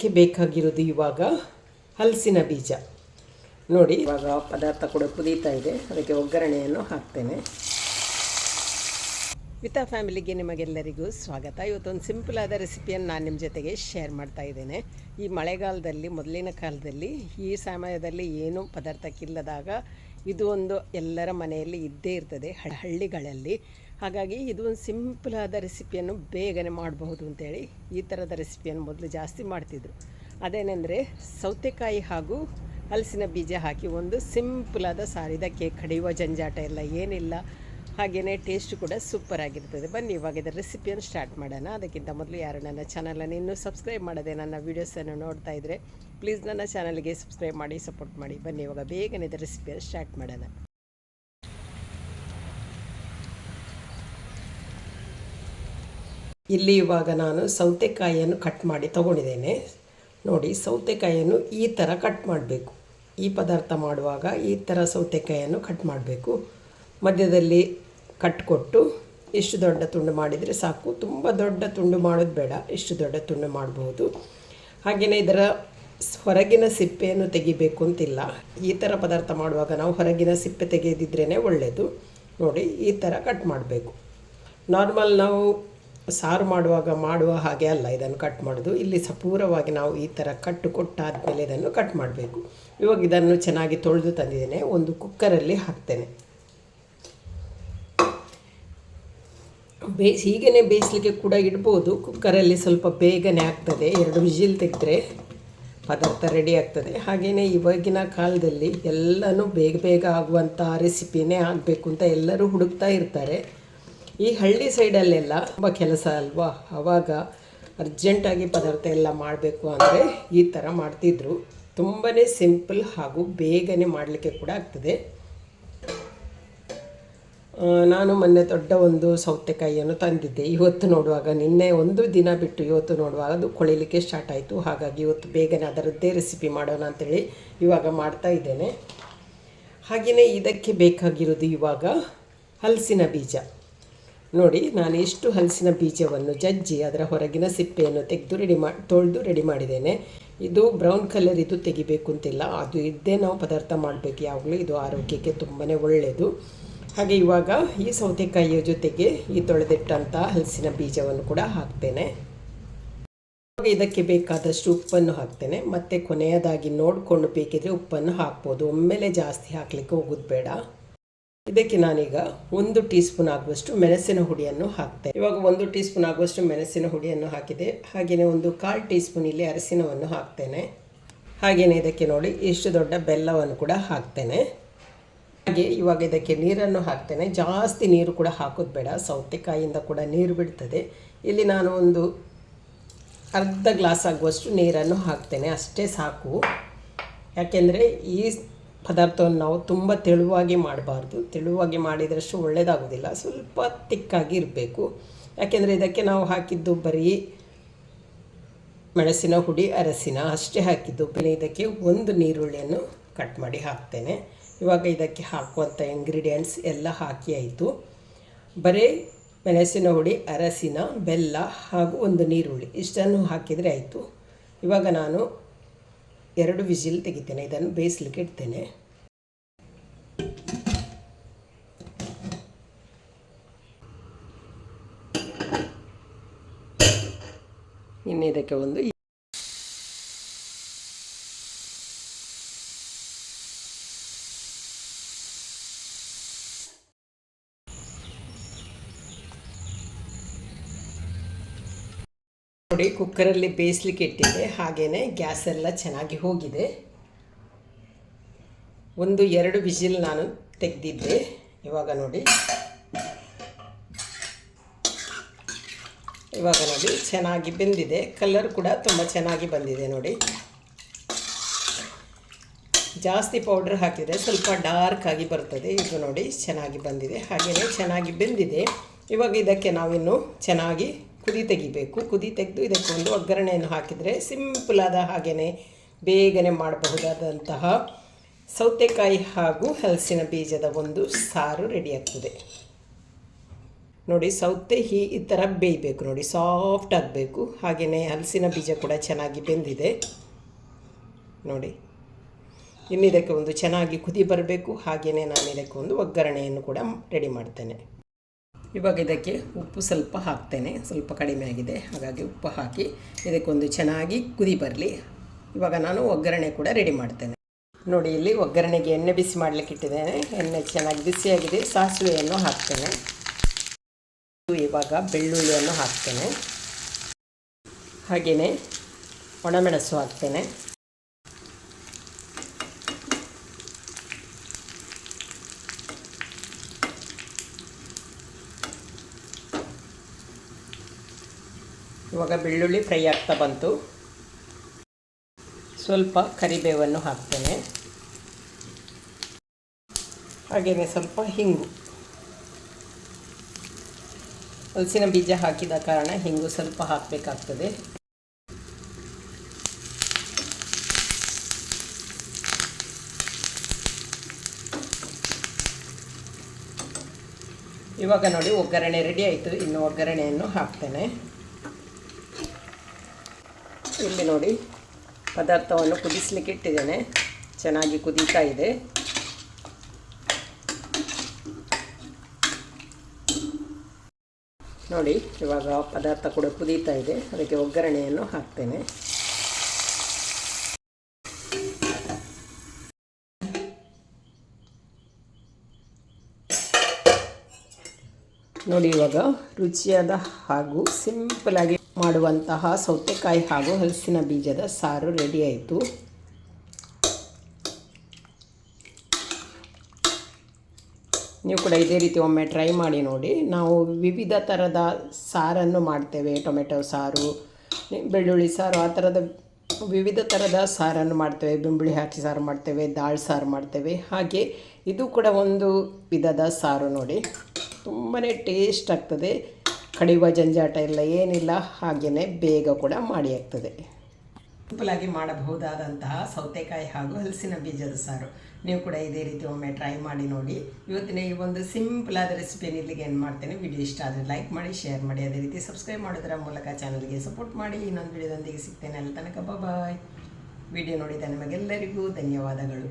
ಇದಕ್ಕೆ ಬೇಕಾಗಿರೋದು ಇವಾಗ ಹಲಸಿನ ಬೀಜ ನೋಡಿ. ಇವಾಗ ಪದಾರ್ಥ ಕೂಡ ಕುದೀತಾ ಇದೆ, ಅದಕ್ಕೆ ಒಗ್ಗರಣೆಯನ್ನು ಹಾಕ್ತೇನೆ. ವಿತಾ ಫ್ಯಾಮಿಲಿಗೆ ನಿಮಗೆಲ್ಲರಿಗೂ ಸ್ವಾಗತ. ಇವತ್ತೊಂದು ಸಿಂಪಲ್ ಆದ ರೆಸಿಪಿಯನ್ನು ನಾನು ನಿಮ್ಮ ಜೊತೆಗೆ ಶೇರ್ ಮಾಡ್ತಾ ಇದ್ದೇನೆ. ಈ ಮಳೆಗಾಲದಲ್ಲಿ, ಮೊದಲಿನ ಕಾಲದಲ್ಲಿ ಈ ಸಮಯದಲ್ಲಿ ಏನೂ ಪದಾರ್ಥಕ್ಕಿಲ್ಲದಾಗ ಇದು ಒಂದು ಎಲ್ಲರ ಮನೆಯಲ್ಲಿ ಇದ್ದೇ ಇರ್ತದೆ ಹಳ್ಳಿಗಳಲ್ಲಿ. ಹಾಗಾಗಿ ಇದು ಒಂದು ಸಿಂಪಲ್ ಆದ ರೆಸಿಪಿಯನ್ನು ಬೇಗನೆ ಮಾಡಬಹುದು ಅಂತೇಳಿ ಈ ಥರದ ರೆಸಿಪಿಯನ್ನು ಮೊದಲು ಜಾಸ್ತಿ ಮಾಡ್ತಿದ್ರು. ಅದೇನೆಂದರೆ ಸೌತೆಕಾಯಿ ಹಾಗೂ ಹಲಸಿನ ಬೀಜ ಹಾಕಿ ಒಂದು ಸಿಂಪಲಾದ ಸಾರು. ಇದಕ್ಕೆ ಕಡಿಯುವ ಜಂಜಾಟ ಎಲ್ಲ ಏನಿಲ್ಲ, ಹಾಗೆಯೇ ಟೇಸ್ಟು ಕೂಡ ಸೂಪರ್ ಆಗಿರ್ತದೆ. ಬನ್ನಿ ಇವಾಗ ಇದರ ರೆಸಿಪಿಯನ್ನು ಸ್ಟಾರ್ಟ್ ಮಾಡೋಣ. ಅದಕ್ಕಿಂತ ಮೊದಲು ಯಾರು ನನ್ನ ಚಾನಲನ್ನು ಇನ್ನೂ ಸಬ್ಸ್ಕ್ರೈಬ್ ಮಾಡದೆ ನನ್ನ ವೀಡಿಯೋಸನ್ನು ನೋಡ್ತಾ ಇದ್ದರೆ ಪ್ಲೀಸ್ ನನ್ನ ಚಾನಲ್ಗೆ ಸಬ್ಸ್ಕ್ರೈಬ್ ಮಾಡಿ, ಸಪೋರ್ಟ್ ಮಾಡಿ. ಬನ್ನಿ ಇವಾಗ ಬೇಗನೆ ಇದರ ರೆಸಿಪಿಯನ್ನು ಸ್ಟಾರ್ಟ್ ಮಾಡೋಣ. ಇಲ್ಲಿ ಇವಾಗ ನಾನು ಸೌತೆಕಾಯಿಯನ್ನು ಕಟ್ ಮಾಡಿ ತಗೊಂಡಿದ್ದೇನೆ ನೋಡಿ. ಸೌತೆಕಾಯಿಯನ್ನು ಈ ಥರ ಕಟ್ ಮಾಡಬೇಕು. ಈ ಪದಾರ್ಥ ಮಾಡುವಾಗ ಈ ಥರ ಸೌತೆಕಾಯಿಯನ್ನು ಕಟ್ ಮಾಡಬೇಕು. ಮಧ್ಯದಲ್ಲಿ ಕಟ್ ಕೊಟ್ಟು ಇಷ್ಟು ದೊಡ್ಡ ತುಂಡು ಮಾಡಿದರೆ ಸಾಕು. ತುಂಬ ದೊಡ್ಡ ತುಂಡು ಮಾಡೋದು ಬೇಡ, ಇಷ್ಟು ದೊಡ್ಡ ತುಂಡು ಮಾಡಬಹುದು. ಹಾಗೆಯೇ ಇದರ ಹೊರಗಿನ ಸಿಪ್ಪೆಯನ್ನು ತೆಗಿಬೇಕು ಅಂತಿಲ್ಲ. ಈ ಥರ ಪದಾರ್ಥ ಮಾಡುವಾಗ ನಾವು ಹೊರಗಿನ ಸಿಪ್ಪೆ ತೆಗೆದಿದ್ರೇ ಒಳ್ಳೆಯದು ನೋಡಿ. ಈ ಥರ ಕಟ್ ಮಾಡಬೇಕು. ನಾರ್ಮಲ್ ನಾವು ಸಾರು ಮಾಡುವ ಹಾಗೆ ಅಲ್ಲ ಇದನ್ನು ಕಟ್ ಮಾಡೋದು. ಇಲ್ಲಿ ಸಪೂರವಾಗಿ ನಾವು ಈ ಥರ ಕಟ್ಟು ಕೊಟ್ಟಾದಮೇಲೆ ಇದನ್ನು ಕಟ್ ಮಾಡಬೇಕು. ಇವಾಗ ಇದನ್ನು ಚೆನ್ನಾಗಿ ತೊಳೆದು ತಂದಿದ್ದೇನೆ. ಒಂದು ಕುಕ್ಕರಲ್ಲಿ ಹಾಕ್ತೇನೆ. ಹೀಗೇ ಬೇಯಿಸಲಿಕ್ಕೆ ಕೂಡ ಇಡ್ಬೋದು. ಕುಕ್ಕರಲ್ಲಿ ಸ್ವಲ್ಪ ಬೇಗನೆ ಆಗ್ತದೆ. 2 ವಿಜಿಲ್ ತೆಗೆದ್ರೆ ಪದಾರ್ಥ ರೆಡಿ ಆಗ್ತದೆ. ಹಾಗೆಯೇ ಇವಾಗಿನ ಕಾಲದಲ್ಲಿ ಎಲ್ಲನೂ ಬೇಗ ಬೇಗ ಆಗುವಂಥ ರೆಸಿಪಿನೇ ಆಗಬೇಕು ಅಂತ ಎಲ್ಲರೂ ಹುಡುಕ್ತಾ ಇರ್ತಾರೆ. ಈ ಹಳ್ಳಿ ಸೈಡಲ್ಲೆಲ್ಲ ತುಂಬ ಕೆಲಸ ಅಲ್ವಾ, ಆವಾಗ ಅರ್ಜೆಂಟಾಗಿ ಪದಾರ್ಥ ಎಲ್ಲ ಮಾಡಬೇಕು ಅಂದರೆ ಈ ಥರ ಮಾಡ್ತಿದ್ರು. ತುಂಬಾ ಸಿಂಪಲ್ ಹಾಗೂ ಬೇಗನೆ ಮಾಡಲಿಕ್ಕೆ ಕೂಡ ಆಗ್ತದೆ. ನಾನು ಮೊನ್ನೆ ದೊಡ್ಡ ಒಂದು ಸೌತೆಕಾಯಿಯನ್ನು ತಂದಿದ್ದೆ. ಇವತ್ತು ನೋಡುವಾಗ, ನಿನ್ನೆ ಒಂದು ದಿನ ಬಿಟ್ಟು ಇವತ್ತು ನೋಡುವಾಗ ಅದು ಕೊಳಿಲಿಕ್ಕೆ ಸ್ಟಾರ್ಟ್ ಆಯಿತು. ಹಾಗಾಗಿ ಇವತ್ತು ಬೇಗನೆ ಅದರದ್ದೇ ರೆಸಿಪಿ ಮಾಡೋಣ ಅಂಥೇಳಿ ಇವಾಗ ಮಾಡ್ತಾ ಇದ್ದೇನೆ. ಹಾಗೆಯೇ ಇದಕ್ಕೆ ಬೇಕಾಗಿರೋದು ಇವಾಗ ಹಲಸಿನ ಬೀಜ ನೋಡಿ. ನಾನು ಎಷ್ಟು ಹಲಸಿನ ಬೀಜವನ್ನು ಜಜ್ಜಿ ಅದರ ಹೊರಗಿನ ಸಿಪ್ಪೆಯನ್ನು ತೆಗೆದು ತೊಳೆದು ರೆಡಿ ಮಾಡಿದ್ದೇನೆ. ಇದು ಬ್ರೌನ್ ಕಲರ್, ಇದು ತೆಗಿಬೇಕು ಅಂತಿಲ್ಲ, ಅದು ಇದ್ದೇ ನಾವು ಪದಾರ್ಥ ಮಾಡಬೇಕು ಯಾವಾಗಲೂ. ಇದು ಆರೋಗ್ಯಕ್ಕೆ ತುಂಬಾ ಒಳ್ಳೆಯದು. ಹಾಗೆ ಇವಾಗ ಈ ಸೌತೆಕಾಯಿಯ ಜೊತೆಗೆ ಈ ತೊಳೆದಿಟ್ಟಂಥ ಹಲಸಿನ ಬೀಜವನ್ನು ಕೂಡ ಹಾಕ್ತೇನೆ. ಇದಕ್ಕೆ ಬೇಕಾದಷ್ಟು ಉಪ್ಪನ್ನು ಹಾಕ್ತೇನೆ. ಮತ್ತು ಕೊನೆಯದಾಗಿ ನೋಡಿಕೊಂಡು ಬೇಕಿದ್ರೆ ಉಪ್ಪನ್ನು ಹಾಕ್ಬೋದು, ಒಮ್ಮೆಲೆ ಜಾಸ್ತಿ ಹಾಕಲಿಕ್ಕೆ ಹೋಗೋದು ಬೇಡ. ಇದಕ್ಕೆ ನಾನೀಗ 1 ಟೀ ಸ್ಪೂನ್ ಆಗುವಷ್ಟು ಮೆಣಸಿನ ಹುಡಿಯನ್ನು ಹಾಕ್ತೇನೆ. ಇವಾಗ 1 ಟೀ ಸ್ಪೂನ್ ಆಗುವಷ್ಟು ಮೆಣಸಿನ ಹುಡಿಯನ್ನು ಹಾಕಿದೆ. ಹಾಗೆಯೇ 1/4 ಟೀ ಸ್ಪೂನ್ ಇಲ್ಲಿ ಅರಿಶಿನವನ್ನು ಹಾಕ್ತೇನೆ. ಹಾಗೆಯೇ ಇದಕ್ಕೆ ನೋಡಿ ಇಷ್ಟು ದೊಡ್ಡ ಬೆಲ್ಲವನ್ನು ಕೂಡ ಹಾಕ್ತೇನೆ. ಹಾಗೆ ಇವಾಗ ಇದಕ್ಕೆ ನೀರನ್ನು ಹಾಕ್ತೇನೆ. ಜಾಸ್ತಿ ನೀರು ಕೂಡ ಹಾಕೋದು ಬೇಡ, ಸೌತೆಕಾಯಿಯಿಂದ ಕೂಡ ನೀರು ಬಿಡ್ತದೆ. ಇಲ್ಲಿ ನಾನು ಒಂದು ಅರ್ಧ ಗ್ಲಾಸ್ ಆಗುವಷ್ಟು ನೀರನ್ನು ಹಾಕ್ತೇನೆ, ಅಷ್ಟೇ ಸಾಕು. ಯಾಕೆಂದರೆ ಈ ಪದಾರ್ಥವನ್ನು ನಾವು ತುಂಬ ತೆಳುವಾಗಿ ಮಾಡಬಾರ್ದು. ತೆಳುವಾಗಿ ಮಾಡಿದರಷ್ಟು ಒಳ್ಳೆಯದಾಗೋದಿಲ್ಲ, ಸ್ವಲ್ಪ ತಿಕ್ಕಾಗಿ ಇರಬೇಕು. ಯಾಕೆಂದರೆ ಇದಕ್ಕೆ ನಾವು ಹಾಕಿದ್ದು ಬರೀ ಮೆಣಸಿನ ಹುಡಿ, ಅರಸಿನ ಅಷ್ಟೇ ಹಾಕಿದ್ದು. ಇದಕ್ಕೆ 1 ಈರುಳ್ಳಿಯನ್ನು ಕಟ್ ಮಾಡಿ ಹಾಕ್ತೇನೆ. ಇವಾಗ ಇದಕ್ಕೆ ಹಾಕುವಂಥ ಇಂಗ್ರೀಡಿಯೆಂಟ್ಸ್ ಎಲ್ಲ ಹಾಕಿ ಆಯಿತು. ಬರೀ ಮೆಣಸಿನ ಹುಡಿ, ಅರಸಿನ, ಬೆಲ್ಲ ಹಾಗೂ 1 ಈರುಳ್ಳಿ ಇಷ್ಟನ್ನು ಹಾಕಿದರೆ ಆಯಿತು. ಇವಾಗ ನಾನು 2 ವಿಜಿಲ್ ತೆಗಿತೇನೆ. ಇದನ್ನು ಬೇಯಿಸಲಿಕ್ಕೆ ಇಡ್ತೇನೆ. ಇನ್ನು ಇದಕ್ಕೆ ಒಂದು ನೋಡಿ, ಕುಕ್ಕರಲ್ಲಿ ಬೇಯಿಸಲಿಕ್ಕೆ ಇಟ್ಟಿದ್ದೆ. ಹಾಗೆಯೇ ಗ್ಯಾಸ್ ಎಲ್ಲ ಚೆನ್ನಾಗಿ ಹೋಗಿದೆ. 1-2 ವಿಜಿಲ್ ನಾನು ತೆಗೆದಿದ್ದೆ. ಇವಾಗ ನೋಡಿ ಚೆನ್ನಾಗಿ ಬೆಂದಿದೆ. ಕಲರ್ ಕೂಡ ತುಂಬ ಚೆನ್ನಾಗಿ ಬಂದಿದೆ ನೋಡಿ. ಜಾಸ್ತಿ ಪೌಡ್ರ್ ಹಾಕಿದರೆ ಸ್ವಲ್ಪ ಡಾರ್ಕ್ ಆಗಿ ಬರ್ತದೆ. ಇದು ನೋಡಿ ಚೆನ್ನಾಗಿ ಬಂದಿದೆ, ಹಾಗೆಯೇ ಚೆನ್ನಾಗಿ ಬೆಂದಿದೆ. ಇವಾಗ ಇದಕ್ಕೆ ನಾವಿನ್ನು ಚೆನ್ನಾಗಿ ಕುದಿ ತೆಗಿಬೇಕು. ಕುದಿ ತೆಗೆದು ಇದಕ್ಕೆ ಒಂದು ಒಗ್ಗರಣೆಯನ್ನು ಹಾಕಿದರೆ ಸಿಂಪಲಾದ ಹಾಗೆಯೇ ಬೇಗನೆ ಮಾಡಬಹುದಾದಂತಹ ಸೌತೆಕಾಯಿ ಹಾಗೂ ಹಲಸಿನ ಬೀಜದ ಒಂದು ಸಾರು ರೆಡಿ ಆಗ್ತದೆ. ನೋಡಿ ಸೌತೆ ಈ ಥರ ಬೇಯಬೇಕು ನೋಡಿ, ಸಾಫ್ಟ್ ಆಗಬೇಕು. ಹಾಗೆಯೇ ಹಲಸಿನ ಬೀಜ ಕೂಡ ಚೆನ್ನಾಗಿ ಬೆಂದಿದೆ ನೋಡಿ. ಇನ್ನಿದಕ್ಕೆ ಒಂದು ಚೆನ್ನಾಗಿ ಕುದಿ ಬರಬೇಕು. ಹಾಗೆಯೇ ನಾನು ಇದಕ್ಕೆ ಒಂದು ಒಗ್ಗರಣೆಯನ್ನು ಕೂಡ ರೆಡಿ ಮಾಡ್ತೇನೆ. ಇವಾಗ ಇದಕ್ಕೆ ಉಪ್ಪು ಸ್ವಲ್ಪ ಹಾಕ್ತೇನೆ, ಸ್ವಲ್ಪ ಕಡಿಮೆ ಆಗಿದೆ, ಹಾಗಾಗಿ ಉಪ್ಪು ಹಾಕಿ ಇದಕ್ಕೊಂದು ಚೆನ್ನಾಗಿ ಕುದಿ ಬರಲಿ. ಇವಾಗ ನಾನು ಒಗ್ಗರಣೆ ಕೂಡ ರೆಡಿ ಮಾಡ್ತೇನೆ ನೋಡಿ. ಇಲ್ಲಿ ಒಗ್ಗರಣೆಗೆ ಎಣ್ಣೆ ಬಿಸಿ ಮಾಡಲಿಕ್ಕೆ ಇಟ್ಟಿದ್ದೇನೆ. ಎಣ್ಣೆ ಚೆನ್ನಾಗಿ ಬಿಸಿಯಾಗಿದೆ. ಸಾಸಿವೆಯನ್ನು ಹಾಕ್ತೇನೆ. ಇವಾಗ ಬೆಳ್ಳುಳ್ಳಿಯನ್ನು ಹಾಕ್ತೇನೆ. ಹಾಗೆಯೇ ಒಣಮೆಣಸು ಹಾಕ್ತೇನೆ. ಇವಾಗ ಬೆಳ್ಳುಳ್ಳಿ ಫ್ರೈ ಆಗ್ತಾ ಬಂತು. ಸ್ವಲ್ಪ ಕರಿಬೇವನ್ನು ಹಾಕ್ತೇನೆ. ಹಾಗೆಯೇ ಸ್ವಲ್ಪ ಹಿಂಗು. ಹಲಸಿನ ಬೀಜ ಹಾಕಿದ ಕಾರಣ ಹಿಂಗು ಸ್ವಲ್ಪ ಹಾಕಬೇಕಾಗ್ತದೆ. ಇವಾಗ ನೋಡಿ ಒಗ್ಗರಣೆ ರೆಡಿ ಆಯಿತು. ಇನ್ನು ಒಗ್ಗರಣೆಯನ್ನು ಹಾಕ್ತೇನೆ. ಇಲ್ಲಿ ನೋಡಿ ಪದಾರ್ಥವನ್ನು ಕುದಿಸಲಿಕ್ಕೆ ಇಟ್ಟಿದ್ದೇನೆ. ಚೆನ್ನಾಗಿ ಕುದೀತಾ ಇದೆ. ನೋಡಿ ಇವಾಗ ಪದಾರ್ಥ ಕೂಡ ಕುದೀತಾ ಇದೆ. ಅದಕ್ಕೆ ಒಗ್ಗರಣೆಯನ್ನು ಹಾಕ್ತೇನೆ. ನೋಡಿ ಇವಾಗ ರುಚಿಯಾದ ಹಾಗೂ ಸಿಂಪಲಾಗಿ ಮಾಡುವಂತಹ ಸೌತೆಕಾಯಿ ಹಾಗೂ ಹಲಸಿನ ಬೀಜದ ಸಾರು ರೆಡಿ ಆಯಿತು. ನೀವು ಕೂಡ ಇದೇ ರೀತಿ ಒಮ್ಮೆ ಟ್ರೈ ಮಾಡಿ ನೋಡಿ. ನಾವು ವಿವಿಧ ಥರದ ಸಾರನ್ನು ಮಾಡ್ತೇವೆ. ಟೊಮೆಟೊ ಸಾರು, ಬೆಳ್ಳುಳ್ಳಿ ಸಾರು, ಆ ಥರದ ವಿವಿಧ ಥರದ ಸಾರನ್ನು ಮಾಡ್ತೇವೆ. ಬೆಂಬುಳಿ ಹಾಕಿ ಸಾರು ಮಾಡ್ತೇವೆ, ದಾಲ್ ಸಾರು ಮಾಡ್ತೇವೆ. ಹಾಗೆ ಇದು ಕೂಡ ಒಂದು ವಿಧದ ಸಾರು ನೋಡಿ. ತುಂಬಾ ಟೇಸ್ಟ್ ಆಗ್ತದೆ. ಕಡಿಯುವ ಜಂಜಾಟ ಇಲ್ಲ, ಏನಿಲ್ಲ. ಹಾಗೆಯೇ ಬೇಗ ಕೂಡ ಮಾಡಿ ಆಗ್ತದೆ. ಸಿಂಪಲಾಗಿ ಮಾಡಬಹುದಾದಂತಹ ಸೌತೆಕಾಯಿ ಹಾಗೂ ಹಲಸಿನ ಬೀಜದ ಸಾರು ನೀವು ಕೂಡ ಇದೇ ರೀತಿ ಒಮ್ಮೆ ಟ್ರೈ ಮಾಡಿ ನೋಡಿ. ಇವತ್ತಿನ ಈ ಒಂದು ಸಿಂಪಲಾದ ರೆಸಿಪಿಯನ್ನು ಇಲ್ಲಿಗೆ ಏನು ಮಾಡ್ತೇನೆ. ವಿಡಿಯೋ ಇಷ್ಟ ಆದರೆ ಲೈಕ್ ಮಾಡಿ, ಶೇರ್ ಮಾಡಿ, ಅದೇ ರೀತಿ ಸಬ್ಸ್ಕ್ರೈಬ್ ಮಾಡೋದರ ಮೂಲಕ ಚಾನಲ್ಗೆ ಸಪೋರ್ಟ್ ಮಾಡಿ. ಇನ್ನೊಂದು ವಿಡಿಯೋದೊಂದಿಗೆ ಸಿಗ್ತೇನೆ. ಅಲ್ಲಿ ತನಕ ಬಾಯ್. ವಿಡಿಯೋ ನೋಡಿದ ನಿಮಗೆಲ್ಲರಿಗೂ ಧನ್ಯವಾದಗಳು.